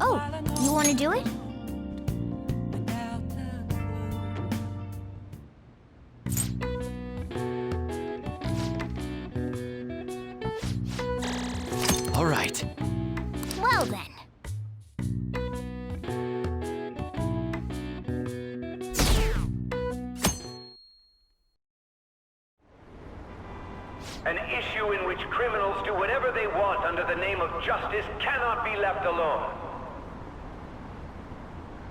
Oh, you want to do it? All right. Well then. An issue in which criminals do whatever they want under the name of justice cannot be left alone.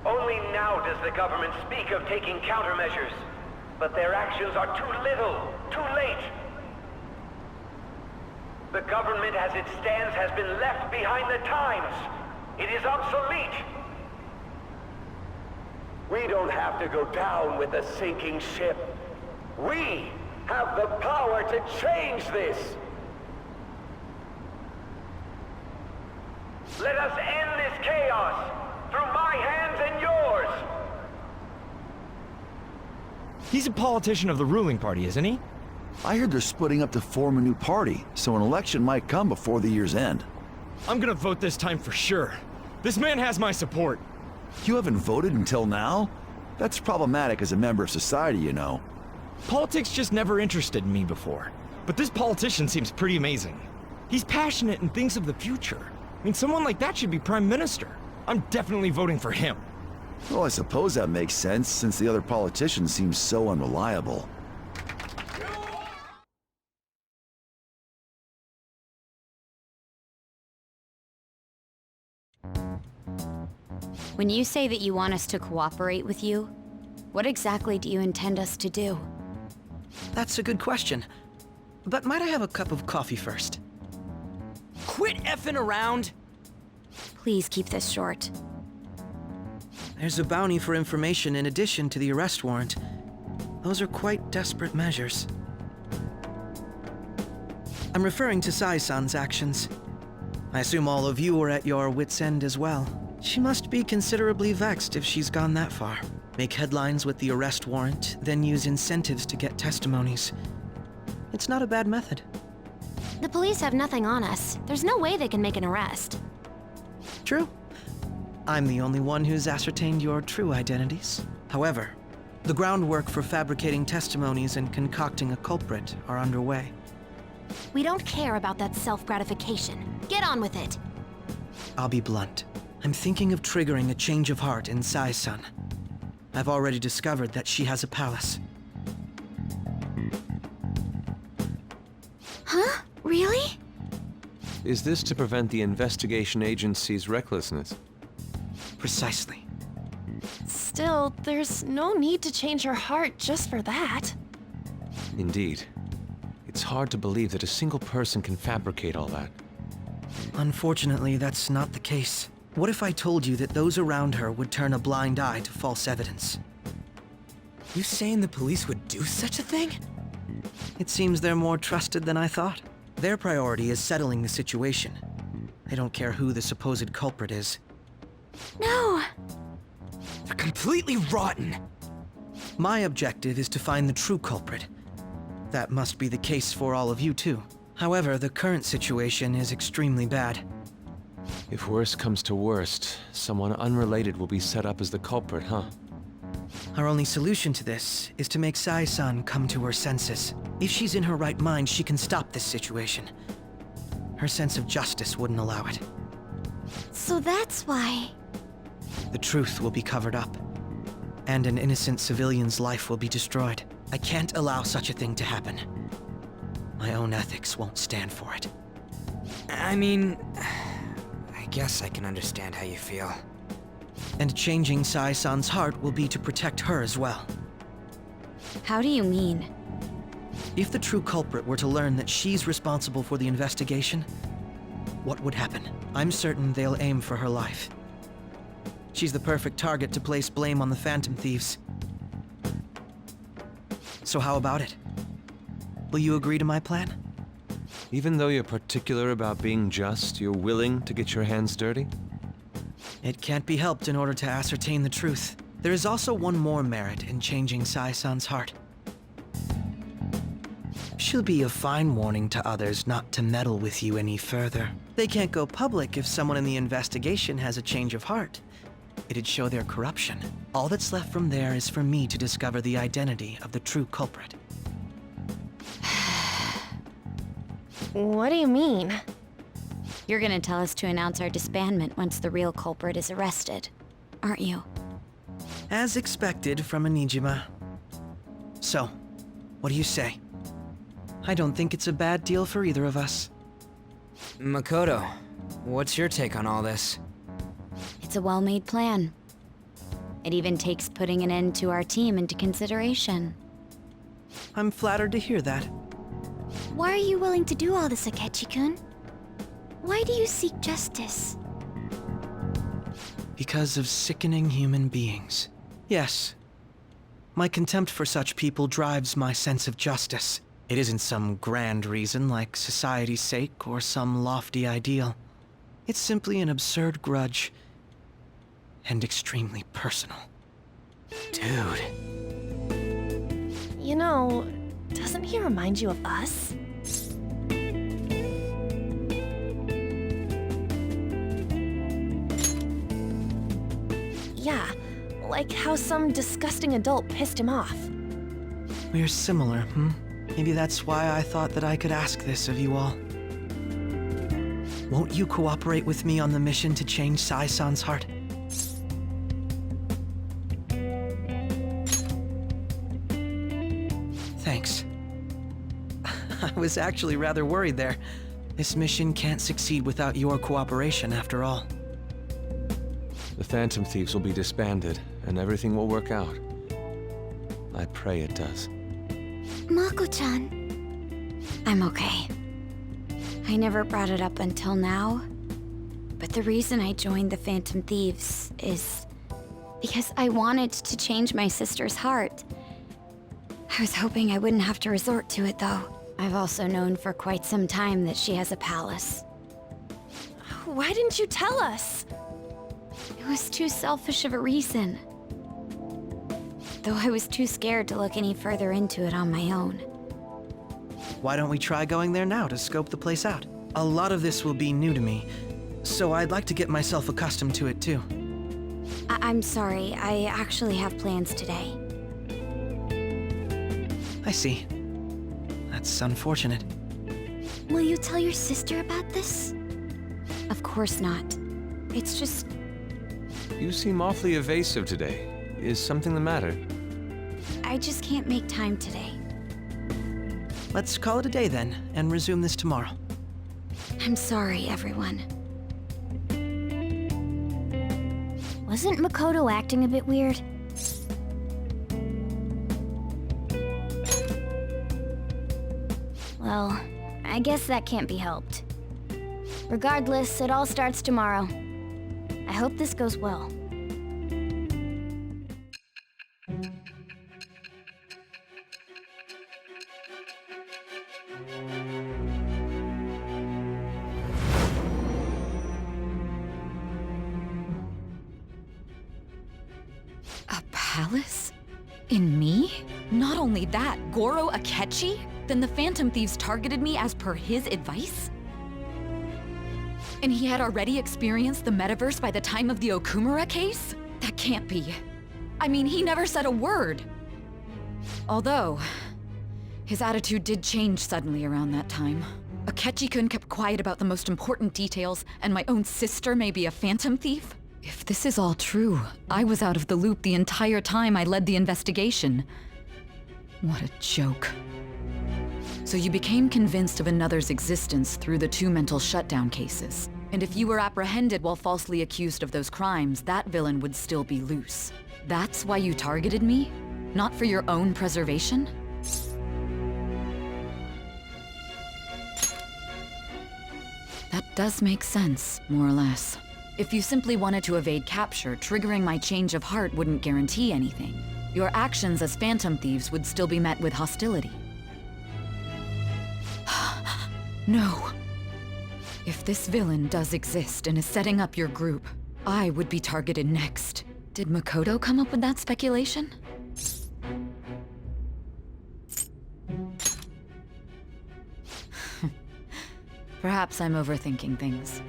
Only now does the government speak of taking countermeasures, but their actions are too little, too late. The government as it stands has been left behind the times. It is obsolete. We don't have to go down with the sinking ship. We have the power to change this. Let us end this chaos through my hands and yours. He's a politician of the ruling party, isn't he? I heard they're splitting up to form a new party, so an election might come before the year's end. I'm gonna vote this time for sure. This man has my support. You haven't voted until now? That's problematic as a member of society, you know. Politics just never interested me before. But this politician seems pretty amazing. He's passionate and thinks of the future. I mean, someone like that should be prime minister. I'm definitely voting for him. Well, I suppose that makes sense, since the other politicians seem so unreliable. When you say that you want us to cooperate with you, what exactly do you intend us to do? That's a good question. But might I have a cup of coffee first? Quit effing around! Please keep this short. There's a bounty for information in addition to the arrest warrant. Those are quite desperate measures. I'm referring to Sai-san's actions. I assume all of you are at your wits' end as well. She must be considerably vexed if she's gone that far. Make headlines with the arrest warrant, then use incentives to get testimonies. It's not a bad method. The police have nothing on us. There's no way they can make an arrest. True. I'm the only one who's ascertained your true identities. However, the groundwork for fabricating testimonies and concocting a culprit are underway. We don't care about that self-gratification. Get on with it. I'll be blunt. I'm thinking of triggering a change of heart in Sai-san. I've already discovered that she has a palace. Huh? Really? Is this to prevent the investigation agency's recklessness? Precisely. Still, there's no need to change her heart just for that. Indeed. It's hard to believe that a single person can fabricate all that. Unfortunately, that's not the case. What if I told you that those around her would turn a blind eye to false evidence? You saying the police would do such a thing? It seems they're more trusted than I thought. Their priority is settling the situation. They don't care who the supposed culprit is. No! They're completely rotten! My objective is to find the true culprit. That must be the case for all of you too. However, the current situation is extremely bad. If worst comes to worst, someone unrelated will be set up as the culprit, huh? Our only solution to this is to make Sai-san come to her senses. If she's in her right mind, she can stop this situation. Her sense of justice wouldn't allow it. So that's why... The truth will be covered up, and an innocent civilian's life will be destroyed. I can't allow such a thing to happen. My own ethics won't stand for it. I mean... I guess I can understand how you feel. And changing Sai-san's heart will be to protect her as well. How do you mean? If the true culprit were to learn that she's responsible for the investigation, what would happen? I'm certain they'll aim for her life. She's the perfect target to place blame on the Phantom Thieves. So how about it? Will you agree to my plan? Even though you're particular about being just, you're willing to get your hands dirty? It can't be helped in order to ascertain the truth. There is also one more merit in changing Sai-san's heart. She'll be a fine warning to others not to meddle with you any further. They can't go public if someone in the investigation has a change of heart. It'd show their corruption. All that's left from there is for me to discover the identity of the true culprit. What do you mean? You're gonna tell us to announce our disbandment once the real culprit is arrested, aren't you? As expected from a Niijima. So, what do you say? I don't think it's a bad deal for either of us. Makoto, what's your take on all this? It's a well-made plan. It even takes putting an end to our team into consideration. I'm flattered to hear that. Why are you willing to do all this, Akechi-kun? Why do you seek justice? Because of sickening human beings. Yes. My contempt for such people drives my sense of justice. It isn't some grand reason like society's sake or some lofty ideal. It's simply an absurd grudge. And extremely personal. Dude. You know, doesn't he remind you of us? Yeah, like how some disgusting adult pissed him off. We're similar, Maybe that's why I thought that I could ask this of you all. Won't you cooperate with me on the mission to change Sai-san's heart? Thanks. I was actually rather worried there. This mission can't succeed without your cooperation, after all. The Phantom Thieves will be disbanded, and everything will work out. I pray it does. Mako-chan. I'm okay. I never brought it up until now, but the reason I joined the Phantom Thieves is because I wanted to change my sister's heart. I was hoping I wouldn't have to resort to it, though. I've also known for quite some time that she has a palace. Why didn't you tell us? It was too selfish of a reason. Though I was too scared to look any further into it on my own. Why don't we try going there now to scope the place out? A lot of this will be new to me, so I'd like to get myself accustomed to it too. I'm sorry, I actually have plans today. I see. That's unfortunate. Will you tell your sister about this? Of course not. It's just... You seem awfully evasive today. Is something the matter? I just can't make time today. Let's call it a day then, and resume this tomorrow. I'm sorry, everyone. Wasn't Makoto acting a bit weird? Well, I guess that can't be helped. Regardless, it all starts tomorrow. I hope this goes well. A palace? In me? Not only that, Goro Akechi? Then the Phantom Thieves targeted me as per his advice? And he had already experienced the metaverse by the time of the Okumura case? That can't be. I mean, he never said a word. Although, his attitude did change suddenly around that time. Akechi-kun kept quiet about the most important details, and my own sister may be a Phantom Thief? If this is all true, I was out of the loop the entire time I led the investigation. What a joke. So you became convinced of another's existence through the two mental shutdown cases. And if you were apprehended while falsely accused of those crimes, that villain would still be loose. That's why you targeted me? Not for your own preservation? That does make sense, more or less. If you simply wanted to evade capture, triggering my change of heart wouldn't guarantee anything. Your actions as Phantom Thieves would still be met with hostility. No. If this villain does exist and is setting up your group, I would be targeted next. Did Makoto come up with that speculation? Perhaps I'm overthinking things.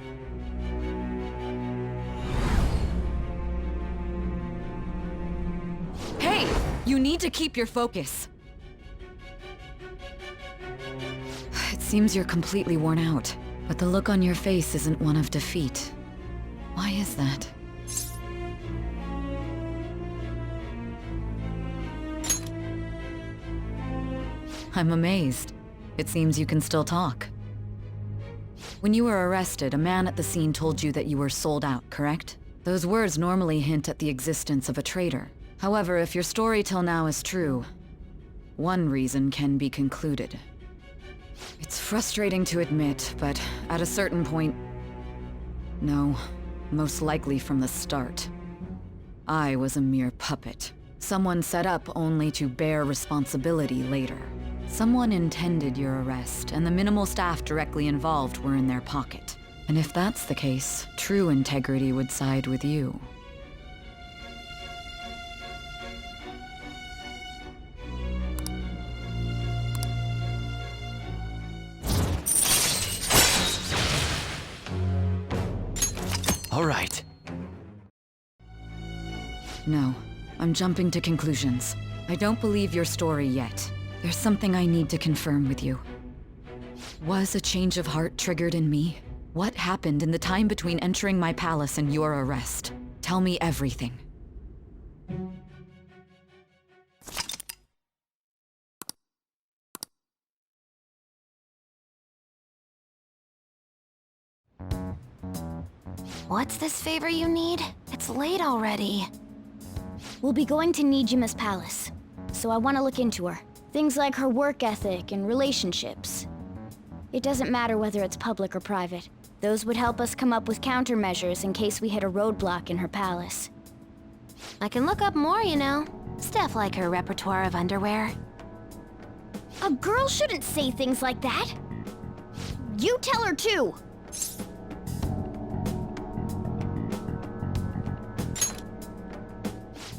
Hey! You need to keep your focus. It seems you're completely worn out, but the look on your face isn't one of defeat. Why is that? I'm amazed. It seems you can still talk. When you were arrested, a man at the scene told you that you were sold out, correct? Those words normally hint at the existence of a traitor. However, if your story till now is true, one reason can be concluded. It's frustrating to admit, but at a certain point... No, most likely from the start. I was a mere puppet. Someone set up only to bear responsibility later. Someone intended your arrest, and the minimal staff directly involved were in their pocket. And if that's the case, true integrity would side with you. All right. No, I'm jumping to conclusions. I don't believe your story yet. There's something I need to confirm with you. Was a change of heart triggered in me? What happened in the time between entering my palace and your arrest? Tell me everything. What's this favor you need? It's late already. We'll be going to Niijima's palace, so I want to look into her. Things like her work ethic and relationships. It doesn't matter whether it's public or private. Those would help us come up with countermeasures in case we hit a roadblock in her palace. I can look up more, you know. Stuff like her repertoire of underwear. A girl shouldn't say things like that. You tell her too.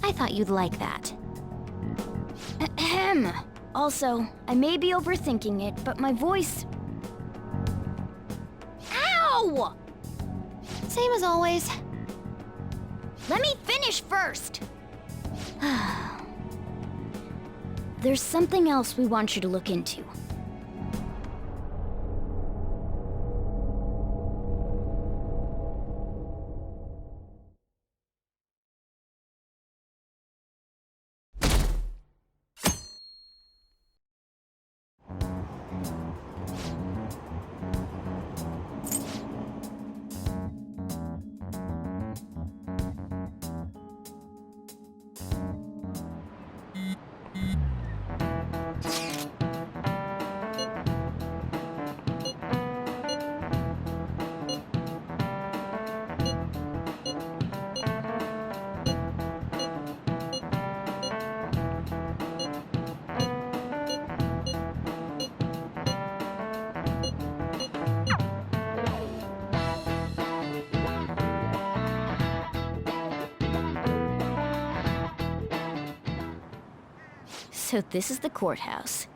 I thought you'd like that. Ahem. Also, I may be overthinking it, but my voice... Ow! Same as always. Let me finish first. There's something else we want you to look into. So this is the courthouse.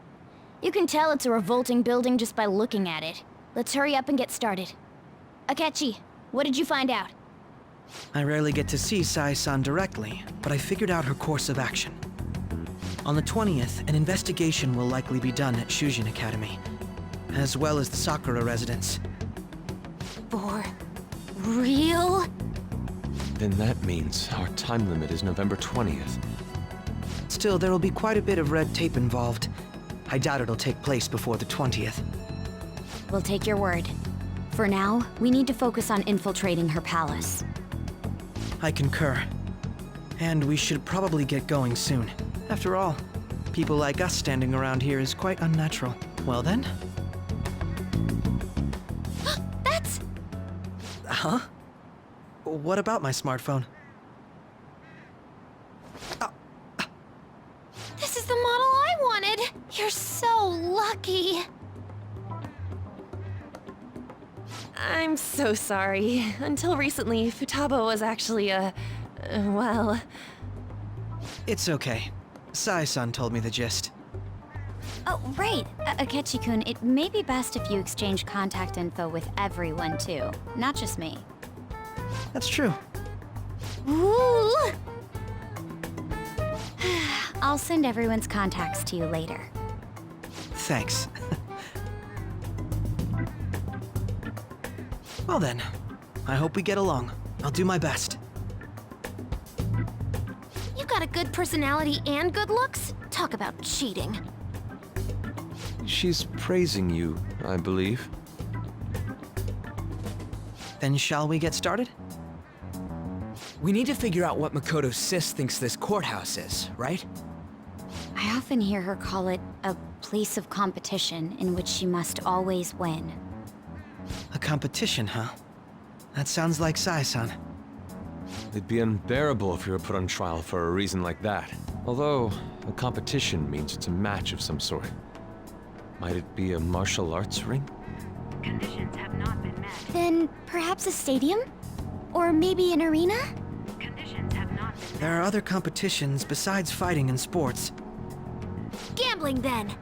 You can tell it's a revolting building just by looking at it. Let's hurry up and get started. Akechi, what did you find out? I rarely get to see Sai-san directly, but I figured out her course of action. On the 20th, an investigation will likely be done at Shujin Academy, as well as the Sakura residence. For real? Then that means our time limit is November 20th. Still, there will be quite a bit of red tape involved. I doubt it'll take place before the 20th. We'll take your word. For now, we need to focus on infiltrating her palace. I concur. And we should probably get going soon. After all, people like us standing around here is quite unnatural. Well then? That's... Huh? What about my smartphone? This is the model I wanted! You're so lucky! I'm so sorry. Until recently, Futaba was actually well... It's okay. Sai-san told me the gist. Oh, right. Akechi-kun, it may be best if you exchange contact info with everyone, too. Not just me. That's true. Woo! I'll send everyone's contacts to you later. Thanks. Well then, I hope we get along. I'll do my best. You got a good personality and good looks? Talk about cheating. She's praising you, I believe. Then shall we get started? We need to figure out what Makoto's sis thinks this courthouse is, right? I often hear her call it a place of competition in which she must always win. A competition, huh? That sounds like Sai-san. It'd be unbearable if you were put on trial for a reason like that. Although, a competition means it's a match of some sort. Might it be a martial arts ring? Conditions have not been met. Then perhaps a stadium? Or maybe an arena? Conditions have not been met. There are other competitions besides fighting and sports. Gambling then.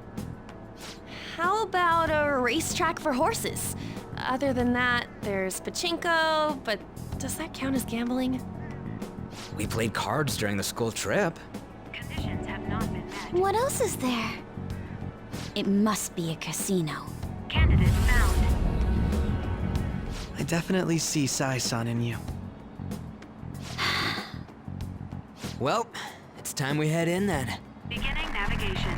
How about a racetrack for horses? Other than that, there's pachinko, but does that count as gambling? We played cards during the school trip. Conditions have not been met. What else is there? It must be a casino. Candidate found. I definitely see Sai-san in you. Well, it's time we head in then. Beginning navigation.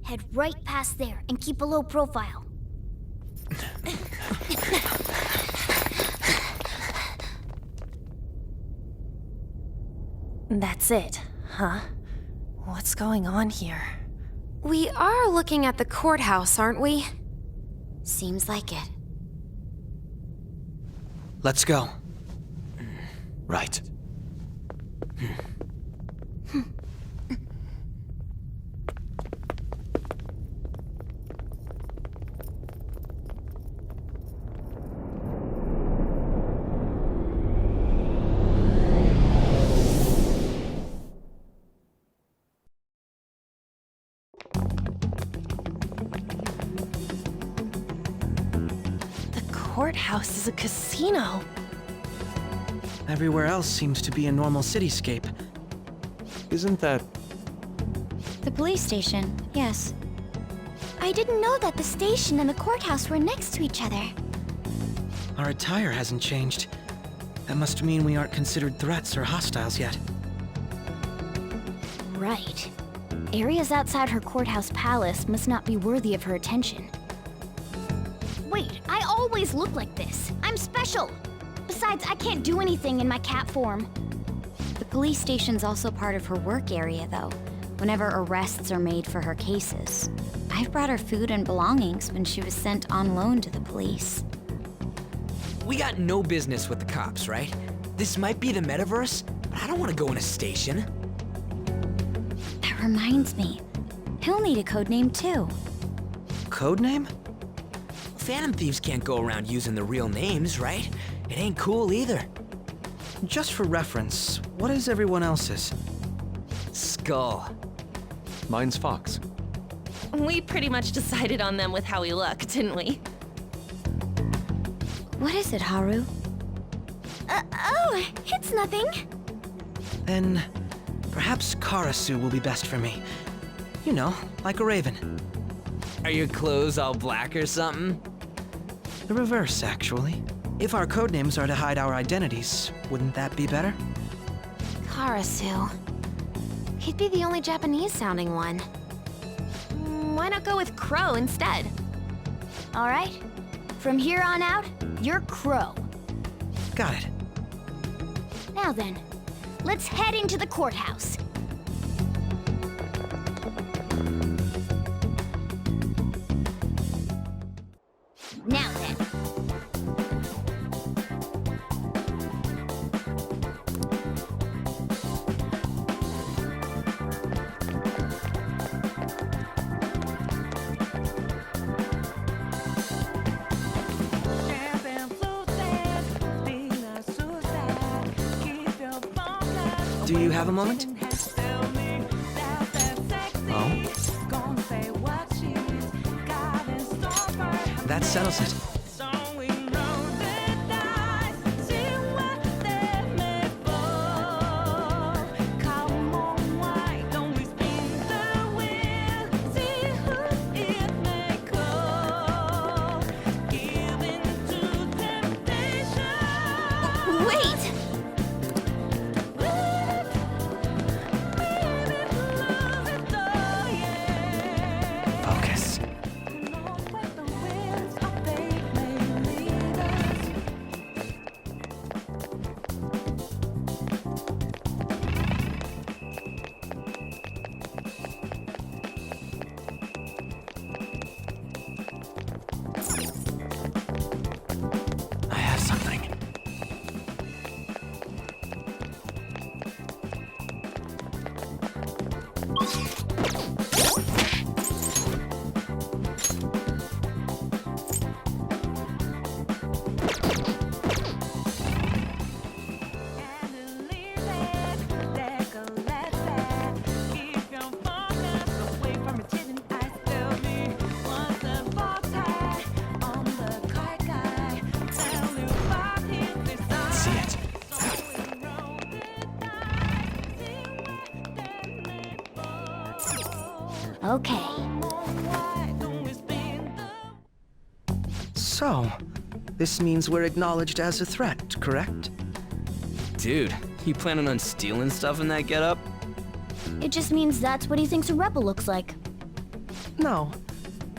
Head right past there and keep a low profile. That's it, huh? What's going on here? We are looking at the courthouse, aren't we? Seems like it. Let's go. Right. Courthouse is a casino. Everywhere else seems to be a normal cityscape. Isn't that... The police station, yes. I didn't know that the station and the courthouse were next to each other. Our attire hasn't changed. That must mean we aren't considered threats or hostiles yet. Right. Areas outside her courthouse palace must not be worthy of her attention. Wait, I always look like this. I'm special. Besides, I can't do anything in my cat form. The police station's also part of her work area, though, whenever arrests are made for her cases. I've brought her food and belongings when she was sent on loan to the police. We got no business with the cops, right? This might be the metaverse, but I don't want to go in a station. That reminds me. He'll need a code name, too. Codename? Phantom thieves can't go around using the real names, right? It ain't cool either. Just for reference, what is everyone else's? Skull. Mine's Fox. We pretty much decided on them with how we look, didn't we? What is it, Haru? Oh, it's nothing. Then perhaps Karasu will be best for me. You know, like a raven. Are your clothes all black or something? The reverse, actually. If our codenames are to hide our identities, wouldn't that be better? Karasu. He'd be the only Japanese-sounding one. Why not go with Crow instead? All right. From here on out, you're Crow. Got it. Now then, let's head into the courthouse. Now then. Do you have a moment? Oh? That settles it. Wait! Focus. I have something. See it. Okay. So, this means we're acknowledged as a threat, correct? Dude, you planning on stealing stuff in that getup? It just means that's what he thinks a rebel looks like. No.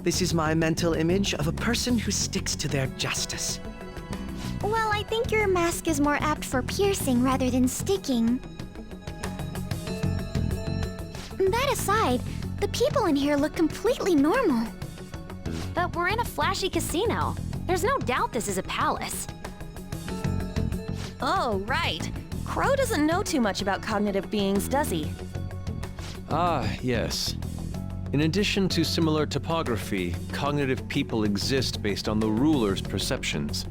This is my mental image of a person who sticks to their justice. Well, I think your mask is more apt for piercing rather than sticking. That aside, the people in here look completely normal. But we're in a flashy casino. There's no doubt this is a palace. Oh, right. Crow doesn't know too much about cognitive beings, does he? Ah, yes. In addition to similar topography, cognitive people exist based on the ruler's perceptions.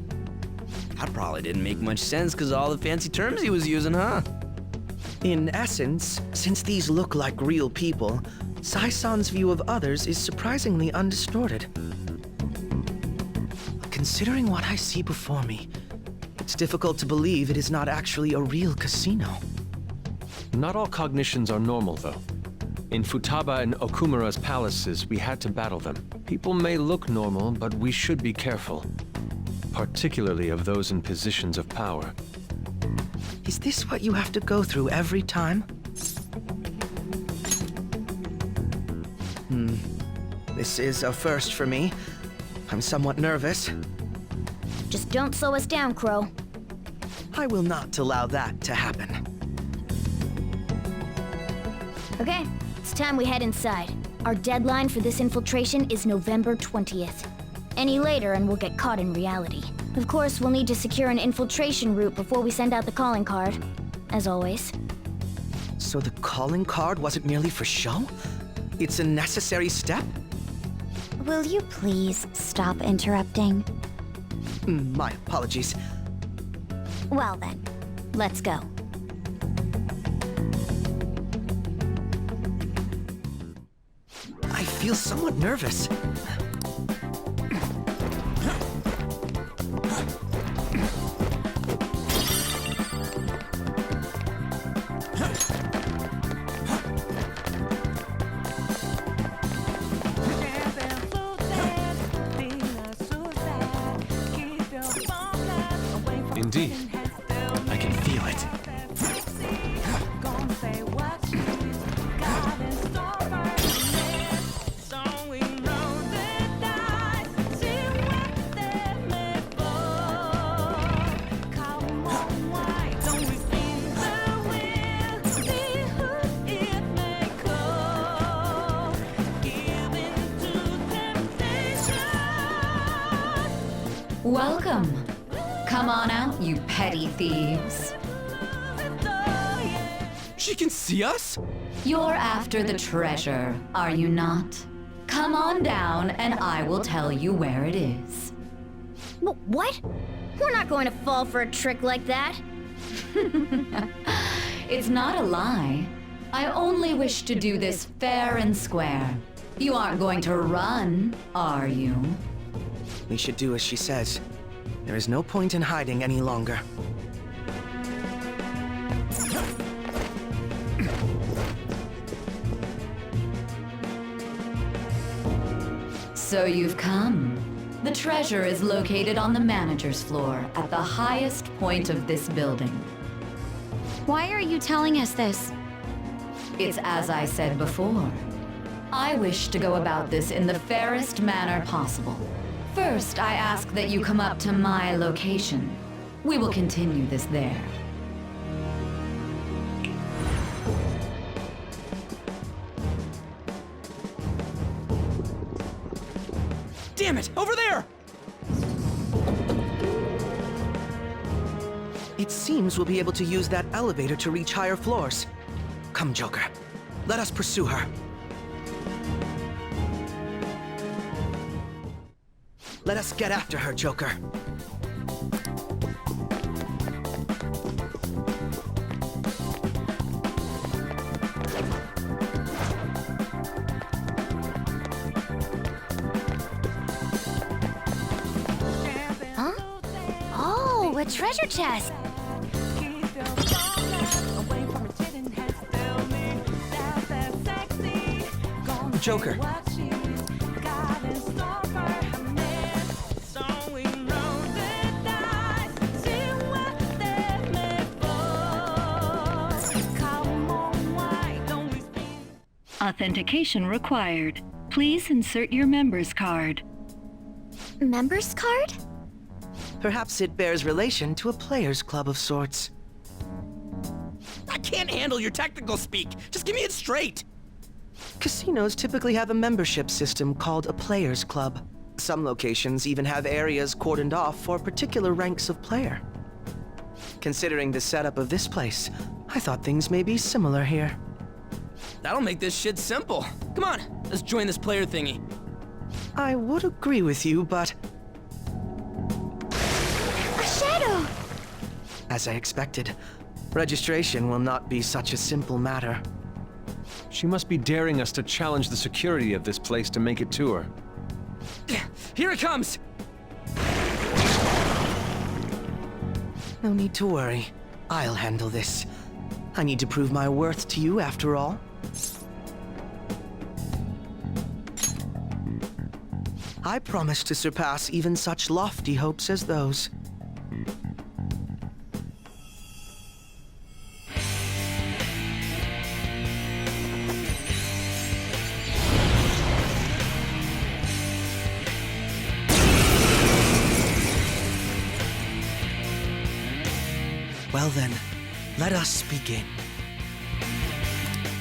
That probably didn't make much sense because of all the fancy terms he was using, huh? In essence, since these look like real people, Sai-san's view of others is surprisingly undistorted. Considering what I see before me, it's difficult to believe it is not actually a real casino. Not all cognitions are normal, though. In Futaba and Okumura's palaces, we had to battle them. People may look normal, but we should be careful. Particularly of those in positions of power. Is this what you have to go through every time? This is a first for me. I'm somewhat nervous. Just don't slow us down, Crow. I will not allow that to happen. Okay, it's time we head inside. Our deadline for this infiltration is November 20th. Any later and we'll get caught in reality. Of course, we'll need to secure an infiltration route before we send out the calling card. As always. So the calling card wasn't merely for show? It's a necessary step? Will you please stop interrupting? My apologies. Well then, let's go. I feel somewhat nervous. Indeed. I can feel it. Welcome. Come on out, you petty thieves. She can see us? You're after the treasure, are you not? Come on down and I will tell you where it is. What? We're not going to fall for a trick like that. It's not a lie. I only wish to do this fair and square. You aren't going to run, are you? We should do as she says. There is no point in hiding any longer. So you've come. The treasure is located on the manager's floor at the highest point of this building. Why are you telling us this? It's as I said before. I wish to go about this in the fairest manner possible. First, I ask that you come up to my location. We will continue this there. Damn it! Over there! It seems we'll be able to use that elevator to reach higher floors. Come, Joker. Let us pursue her. Let us get after her, Joker. Huh? Oh, a treasure chest! Joker. Authentication required. Please insert your member's card. Member's card? Perhaps it bears relation to a players' club of sorts. I can't handle your technical speak. Just give me it straight. Casinos typically have a membership system called a players' club. Some locations even have areas cordoned off for particular ranks of player. Considering the setup of this place, I thought things may be similar here. That'll make this shit simple. Come on, let's join this player thingy. I would agree with you, but A shadow! as I expected, registration will not be such a simple matter. She must be daring us to challenge the security of this place to make it to her. Here it comes! No need to worry. I'll handle this. I need to prove my worth to you, after all. I promise to surpass even such lofty hopes as those. Well then, let us begin.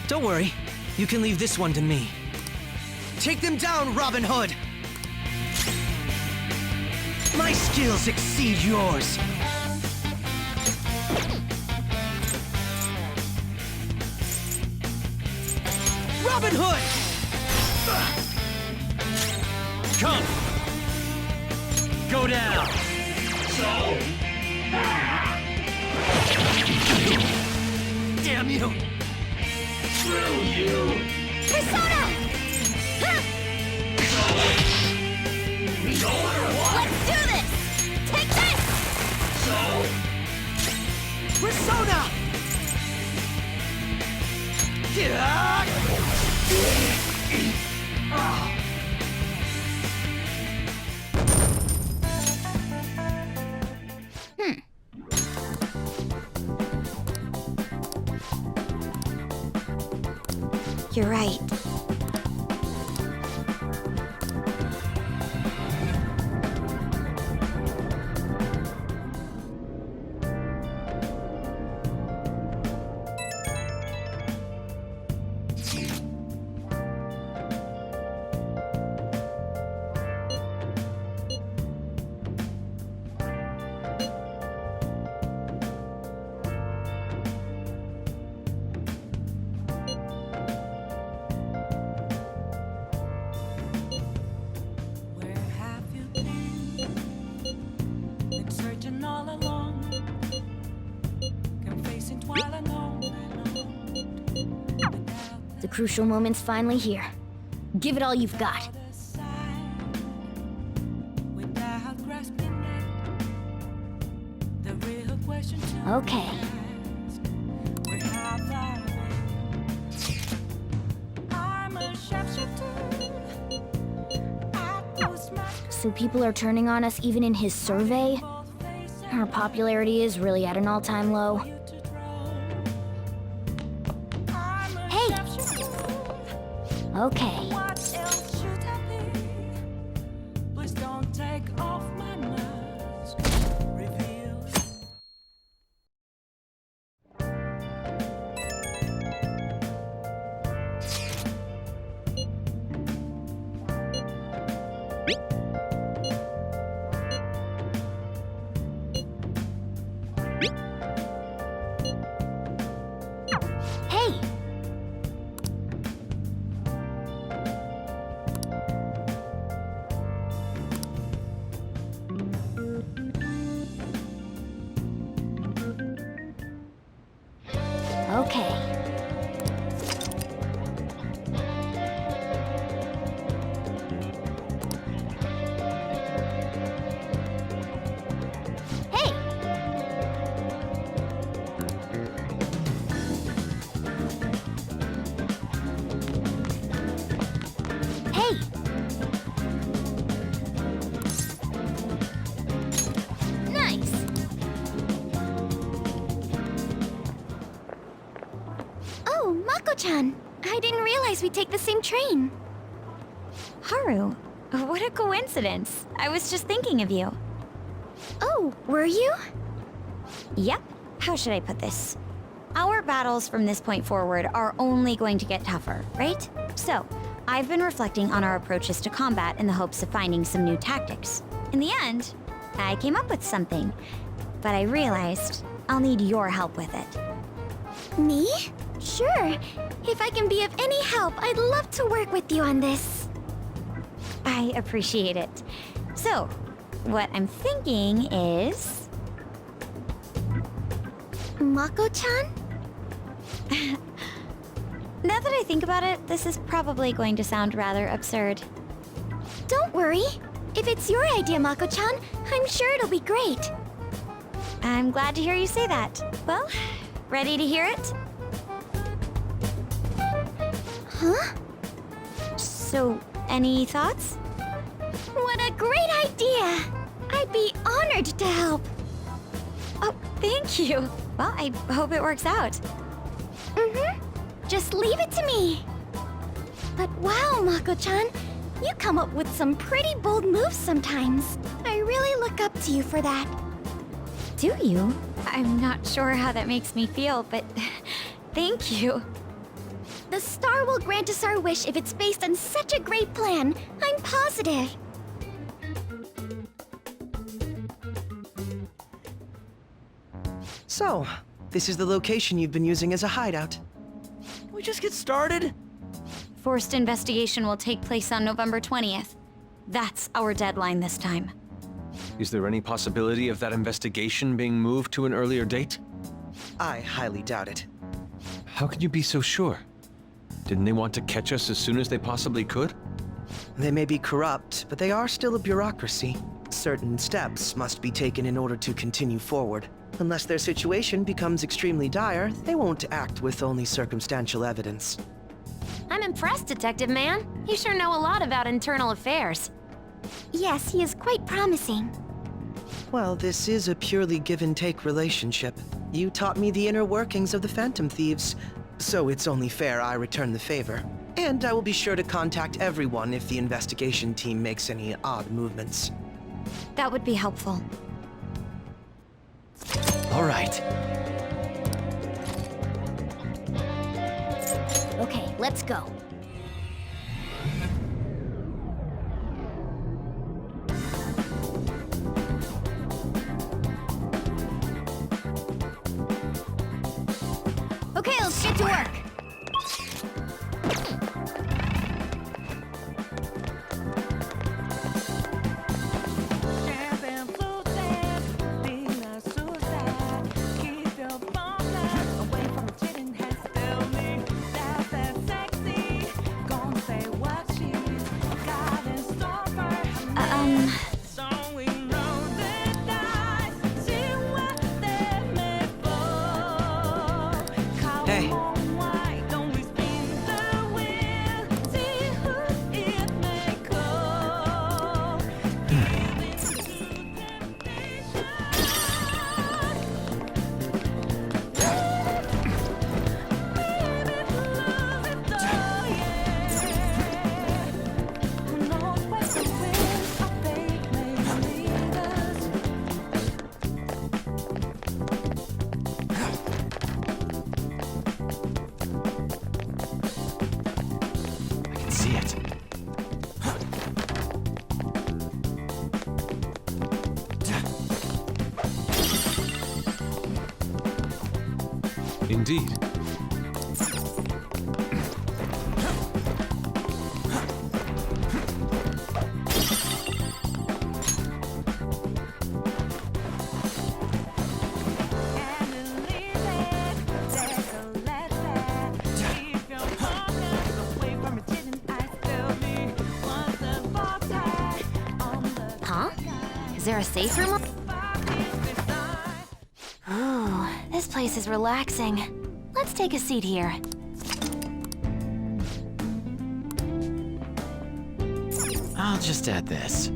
Don't worry, you can leave this one to me. Take them down, Robin Hood! My skills exceed yours! Robin Hood! Come! Go down! Damn you! Screw you! Persona! Huh! Let's do this! Take this! Persona! You're right. The crucial moment's finally here. Give it all you've got. Okay. So people are turning on us even in his survey? Our popularity is really at an all-time low. Hey! Okay. Hey! Okay. Hey! Hey! Nice! Oh, Mako-chan! I didn't realize we'd take the same train. Haru, what a coincidence. I was just thinking of you. Oh, were you? Yep. How should I put this? Our battles from this point forward are only going to get tougher, right? So, I've been reflecting on our approaches to combat in the hopes of finding some new tactics. In the end, I came up with something, but I realized I'll need your help with it. Me? Sure. If I can be of any help, I'd love to work with you on this. I appreciate it. So, what I'm thinking is... Mako-chan? Now that I think about it, this is probably going to sound rather absurd. Don't worry. If it's your idea, Mako-chan, I'm sure it'll be great. I'm glad to hear you say that. Well, ready to hear it? Huh? So, any thoughts? What a great idea! I'd be honored to help. Oh, thank you. Well, I hope it works out. Mm-hmm. Just leave it to me. But wow, Mako-chan, you come up with some pretty bold moves sometimes. I really look up to you for that. Do you? I'm not sure how that makes me feel, but thank you. The star will grant us our wish if it's based on such a great plan. I'm positive. So, this is the location you've been using as a hideout. We just get started? Forced investigation will take place on November 20th. That's our deadline this time. Is there any possibility of that investigation being moved to an earlier date? I highly doubt it. How can you be so sure? Didn't they want to catch us as soon as they possibly could? They may be corrupt, but they are still a bureaucracy. Certain steps must be taken in order to continue forward. Unless their situation becomes extremely dire, they won't act with only circumstantial evidence. I'm impressed, Detective Man. You sure know a lot about internal affairs. Yes, he is quite promising. Well, this is a purely give-and-take relationship. You taught me the inner workings of the Phantom Thieves, so it's only fair I return the favor. And I will be sure to contact everyone if the investigation team makes any odd movements. That would be helpful. All right. Okay, let's go. Okay, let's get to work. see it. Indeed. Huh? Is there a safe room? Ooh, this place is relaxing. Let's take a seat here. I'll just add this.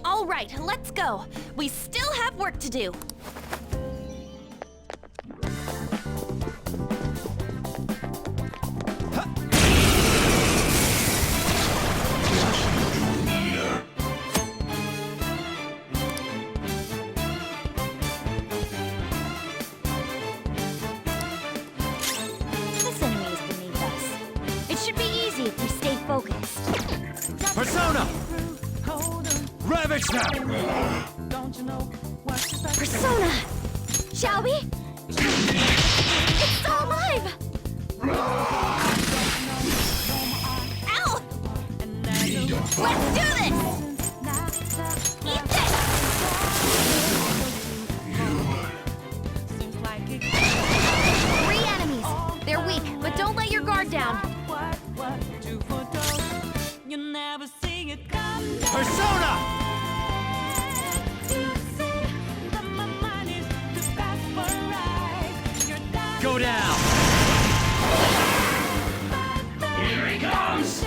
All right, let's go. We still have work to do. This enemy is beneath us. It should be easy if we stay focused. Persona! Ravage them! Persona! Shall we? It's still alive! Ow! Let's do this! Eat this! 3 enemies. They're weak, but don't let your guard down. Persona! Go down! Here he comes!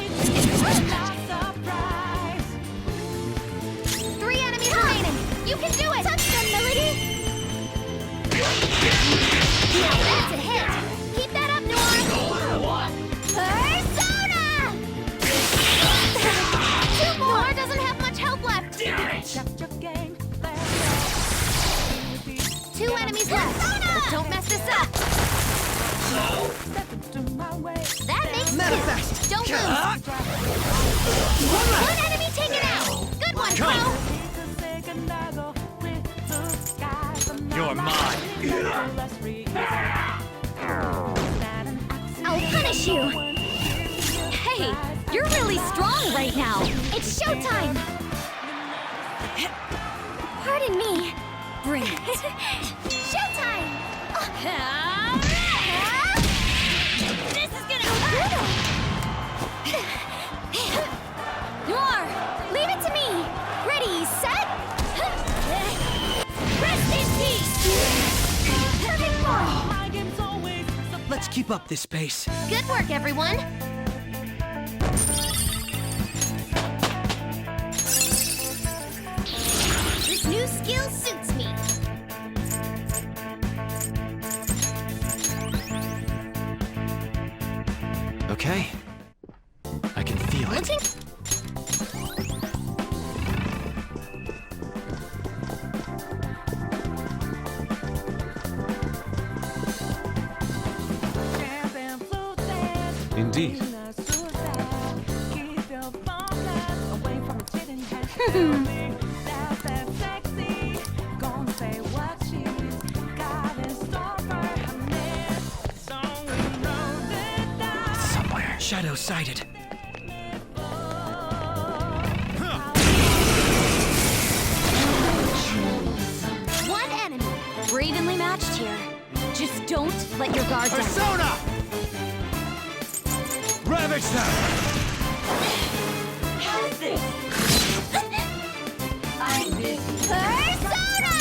3 enemies remaining. You can do it! Touch them, Melody! Now that's a hit! Keep that up, Noir! Persona! 2 more! Noir doesn't have much health left! 2 enemies left! But don't mess this up! That makes Manifest. 2! Don't lose! 1 enemy taken out! Good one, Pro! You're mine! I'll punish you! Hey, you're really strong right now. It's showtime! Pardon me. Bring it. Showtime! This is gonna hurt! Noir, leave it to me! Ready, set? Rest in peace! Perfect form! Let's keep up this pace. Good work, everyone! This new skill suits me. Okay. I can feel it. Looking... Indeed. Somewhere. Shadow sighted. One enemy. We're evenly matched here. Just don't let your guard down. Persona! Ravage them! How's this? Persona!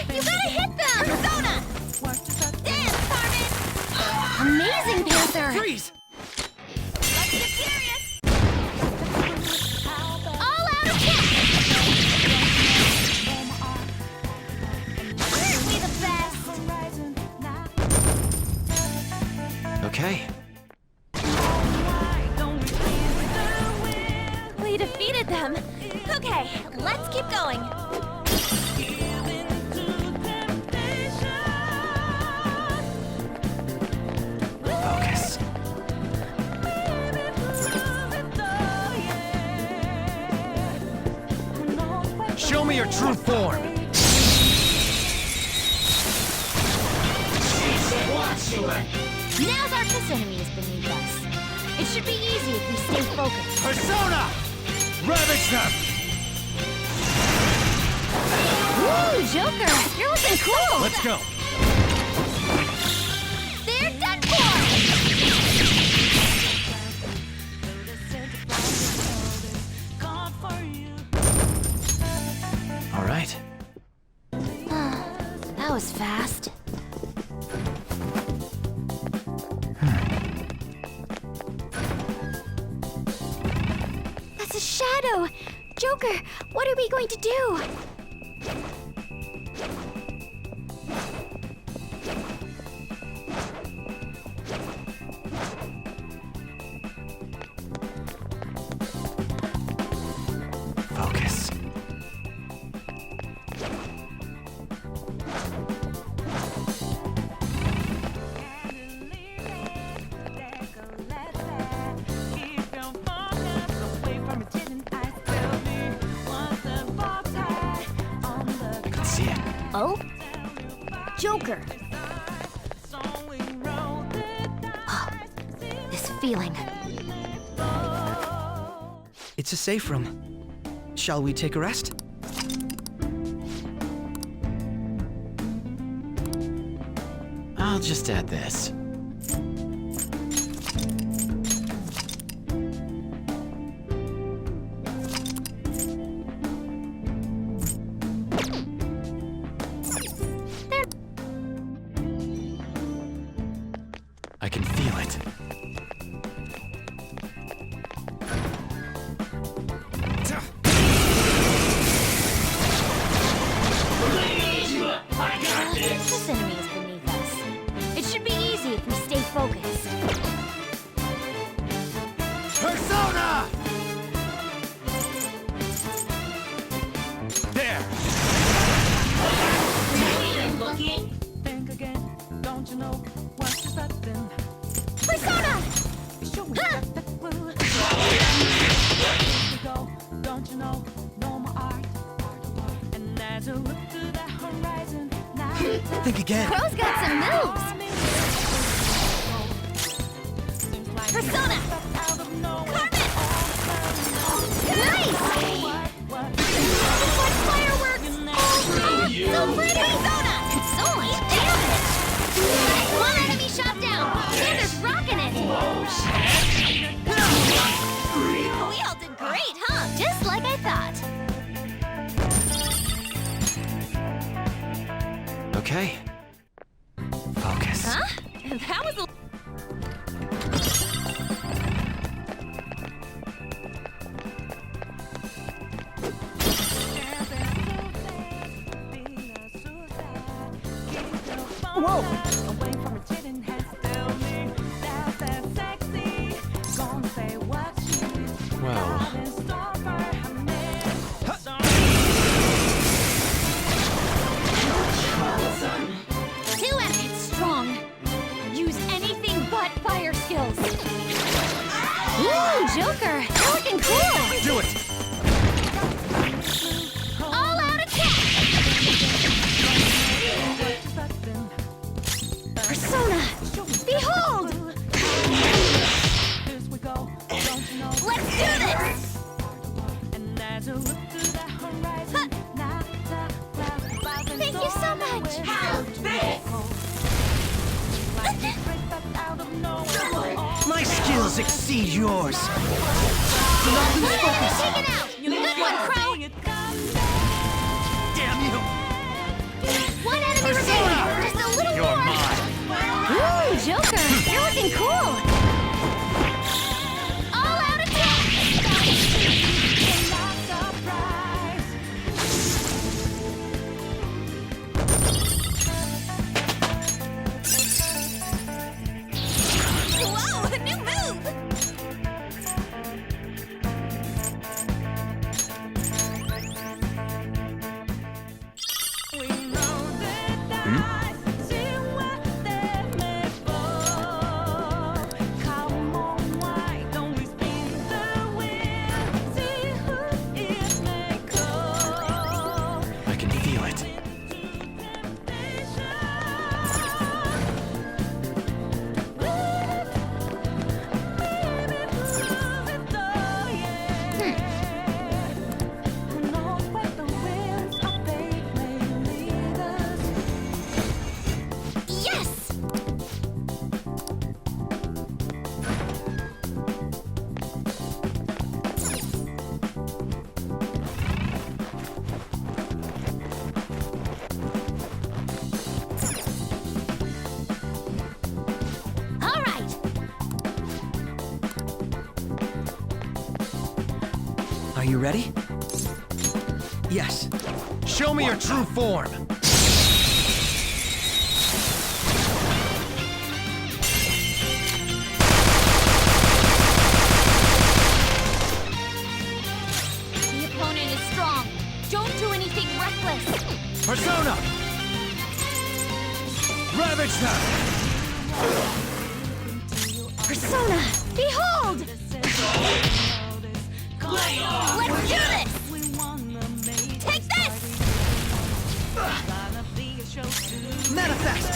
You gotta hit them! Persona! Dance, Carmen! Amazing, Panther! Freeze! Let's get serious! All out attack! Aren't we the best? Okay. We defeated them. Okay, let's keep going. Focus. Show me your true form! Now's our kiss enemies beneath us. It should be easy if we stay focused. Persona! Ravage them! Woo, Joker! You're looking cool! Let's go! They're done for! All right. That was fast. That's a shadow! Joker, what are we going to do? Focus. I can see it. Oh? Joker! This feeling. It's a safe room. Shall we take a rest? I'll just add this. I can feel it. This enemy is beneath us. It should be easy if we stay focused. Persona! There! Persona! Think again. Crow's got some moves! Persona! Carmen! Nice! It's like fireworks! So pretty! Persona! Console, damn it! One enemy shot down! Panther's rocking it! We all did great, huh? Just like I thought. Okay. Focus. Huh? That was a... Well, Two enemies strong. Use anything but fire skills. Ooh, Joker, you're looking cool. Do it! All out attack. Persona, behold. Let's do this. Huh. Thank you so much. My skills exceed yours. One enemy taken out. Good one, Crow. Damn you! One enemy remaining. Just a little You're more. mine! Ooh, Joker, you're looking cool. All out attack. you ready? Yes. Show me your true form! The opponent is strong. Don't do anything reckless. Persona! Ravage them! Persona, behold! Let's do this! Take this! Manifest!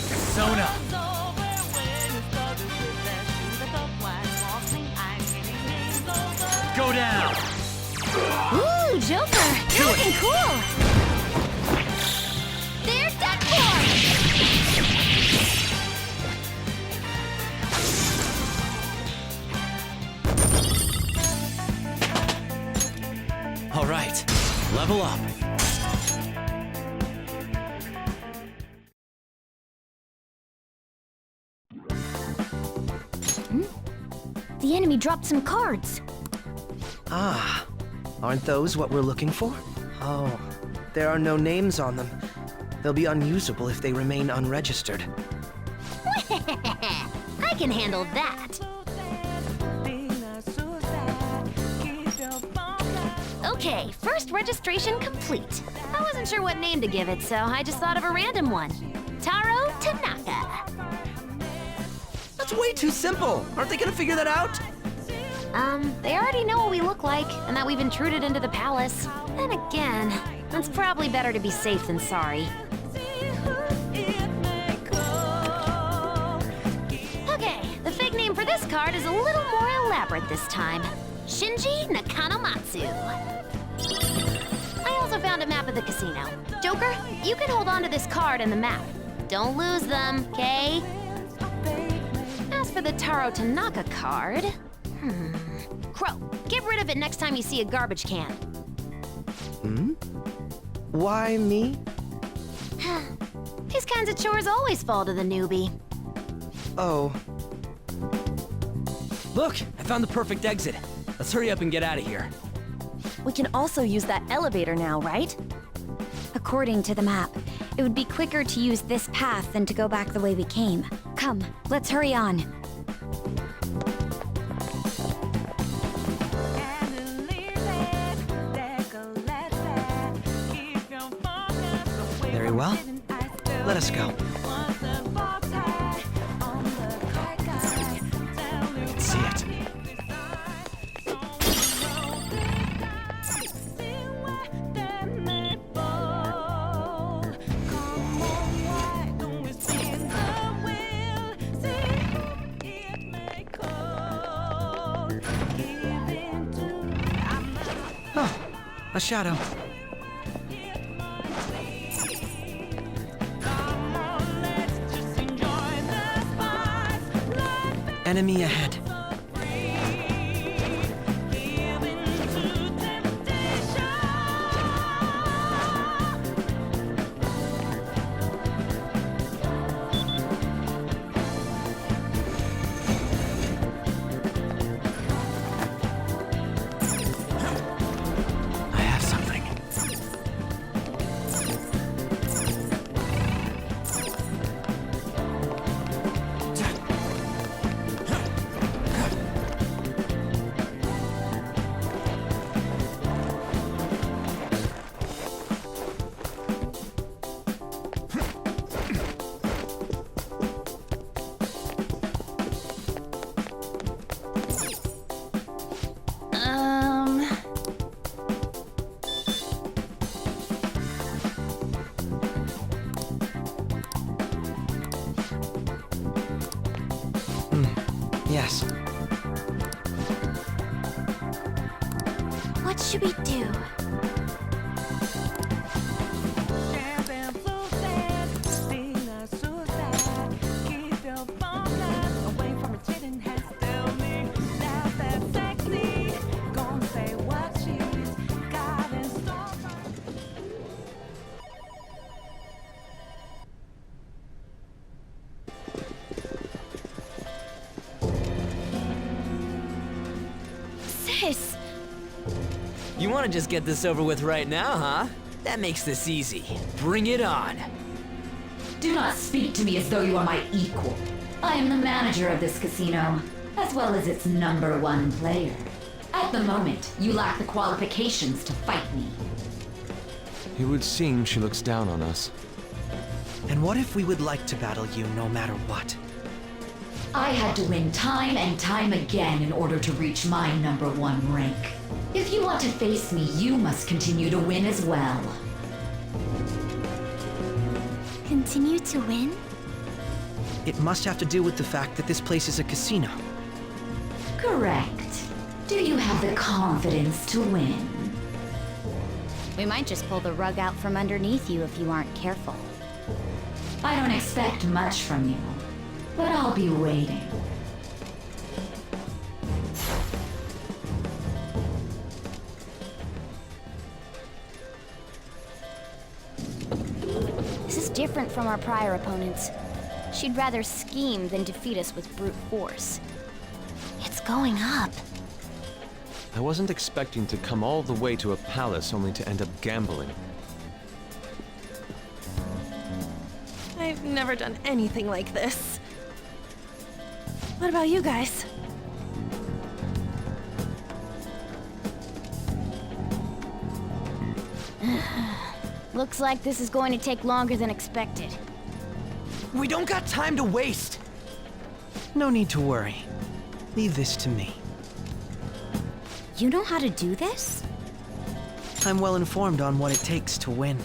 Persona! Go down! Ooh, Joker! You're looking cool! There's that All right, level up. The enemy dropped some cards. Ah, aren't those what we're looking for? Oh, there are no names on them. They'll be unusable if they remain unregistered. I can handle that. Okay, first registration complete. I wasn't sure what name to give it, so I just thought of a random one. Taro Tanaka. That's way too simple. Aren't they gonna figure that out? They already know what we look like, and that we've intruded into the palace. Then again, it's probably better to be safe than sorry. Okay, the fake name for this card is a little more elaborate this time. Shinji Nakanomatsu. I also found a map of the casino. Joker, you can hold on to this card and the map. Don't lose them, okay? As for the Taro Tanaka card... Crow, get rid of it next time you see a garbage can. Why me? These kinds of chores always fall to the newbie. Oh, Look, I found the perfect exit. Let's hurry up and get out of here. We can also use that elevator now, right? According to the map, it would be quicker to use this path than to go back the way we came. Come, let's hurry on. very well. Let us go. Let's see it. Oh, a shadow. Enemy ahead. I have something. Yes. What should we do? You want to just get this over with right now, huh? That makes this easy. Bring it on. Do not speak to me as though you are my equal. I am the manager of this casino, as well as its #1 player. At the moment, you lack the qualifications to fight me. It would seem she looks down on us. And what if we would like to battle you no matter what? I had to win time and time again in order to reach my #1 rank. If you want to face me, you must continue to win as well. Continue to win? It must have to do with the fact that this place is a casino. Correct. Do you have the confidence to win? We might just pull the rug out from underneath you if you aren't careful. I don't expect much from you, but I'll be waiting. This is different from our prior opponents. She'd rather scheme than defeat us with brute force. It's going up. I wasn't expecting to come all the way to a palace only to end up gambling. I've never done anything like this. What about you guys? Looks like this is going to take longer than expected. We don't got time to waste. No need to worry. Leave this to me. You know how to do this? I'm well informed on what it takes to win.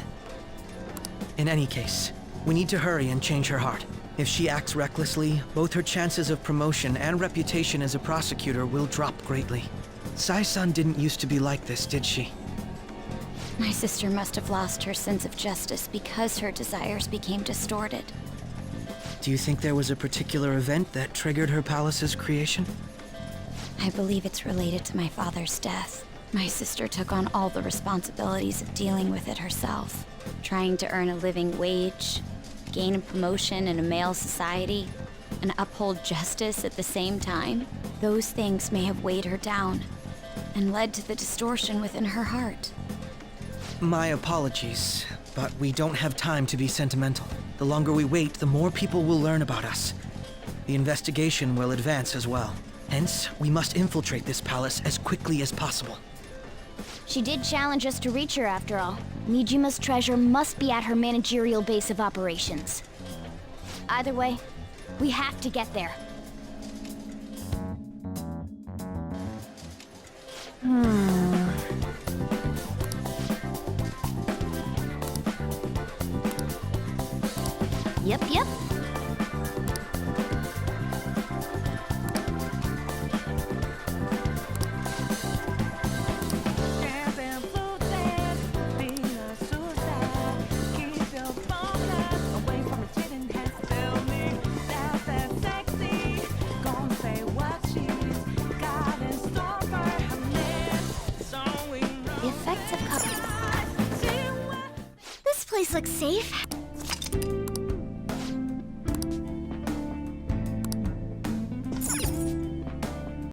In any case, we need to hurry and change her heart. If she acts recklessly, both her chances of promotion and reputation as a prosecutor will drop greatly. Sai-san didn't used to be like this, did she? My sister must have lost her sense of justice because her desires became distorted. Do you think there was a particular event that triggered her palace's creation? I believe it's related to my father's death. My sister took on all the responsibilities of dealing with it herself, trying to earn a living wage, gain a promotion in a male society, and uphold justice at the same time. Those things may have weighed her down and led to the distortion within her heart. My apologies, but we don't have time to be sentimental. The longer we wait, the more people will learn about us. The investigation will advance as well. Hence, we must infiltrate this palace as quickly as possible. She did challenge us to reach her after all. Niijima's treasure must be at her managerial base of operations. Either way, we have to get there. Yep. The effects of copy. This place looks safe.